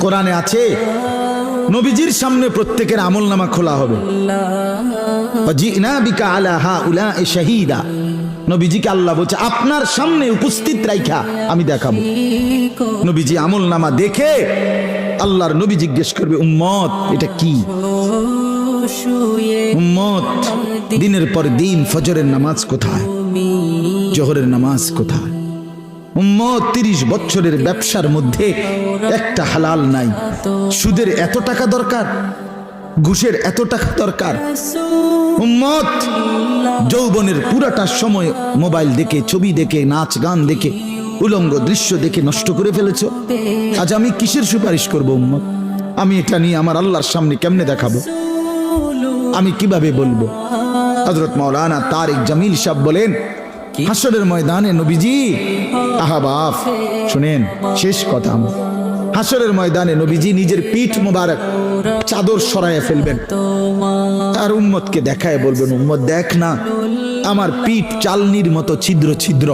কোরআনে আছে নবীজির সামনে প্রত্যেকের আমলনামা খোলা হবে। ওয়াজিনা বিকা আলা হাউলা'i শাহীদা, নবীজিকে আল্লাহ বলছে আপনার সামনে উপস্থিত রাইখা আমি দেখাবো। নবীজি আমলনামা দেখে আল্লাহর নবী জিজ্ঞেস করবে উম্মত এটা কি? উম্মত দিনের পর দিন ফজরের নামাজ কোথায়, জোহরের নামাজ কোথায়? উম্মত 30 বছরের ব্যবসার মধ্যে একটা হালাল নাই। সুদের এত টাকা দরকার, ঘুষের এত টাকা দরকার। উম্মত যৌবনের পুরাটা সময় মোবাইল দেখে, ছবি দেখে, নাচ গান দেখে, উলঙ্গ দৃশ্য দেখে নষ্ট করে ফেলেছ। আজ আমি কিসের সুপারিশ করব উম্মত? আমি এটা নিয়ে আমার আল্লাহর সামনে কেমনে দেখাবো? আমি কিভাবে বলবো? হযরত মাওলানা তারিক জামিল সাহেব বলেন হাসরের ময়দানে নবীজি, আহা বাপ শুনেন শেষ কথা, হাসরের ময়দানে নবীজি নিজের পিঠ মোবারক চাদর সরাইয়া ফেলবেন আর উম্মতকে দেখায় বলবেন উম্মত দেখ না আমার পিঠ চালনির মতো ছিদ্র ছিদ্র,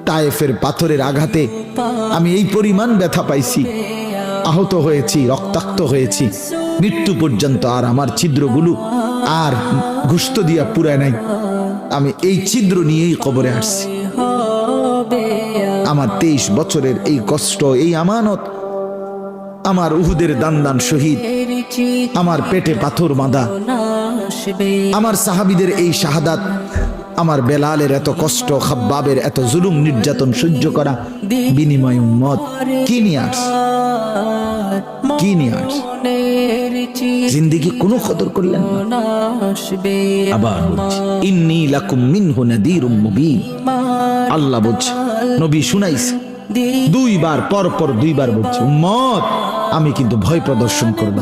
তায়েফের পাথরের আঘাতে আমি এই পরিমাণ ব্যথা পাইছি, আহত হয়েছি, রক্তাক্ত হয়েছি, মৃত্যু পর্যন্ত আর আমার ছিদ্রগুলো আর গোশত দিয়া পুরায় নাই। আমি এই ছিদ্র নিয়েই কবরে আসছি। আমার 23 বছরের এই কষ্ট, এই আমানত, আমার উহুদের দান শহীদ, আমার পেটে পাথর বাঁধা, আমার সাহাবীদের এই শাহাদাত, আমার বেলালের এত কষ্ট, খাব্বাবের এত জুলুম নির্যাতন সহ্য করা, বিনিময় উম্মত কি নিয়ে আস, কি নিয়ে আস? জিন্দেগি কোনো কদর করলেন না। আবার ইন্নী লাকুম মিনহু নাযীরুম মুবিন, আল্লাহ বলছে নবী শুনাইছে 2 বার, পর পর 2 বার বলছে উম্মত আমি কিন্তু ভয় প্রদর্শন করব।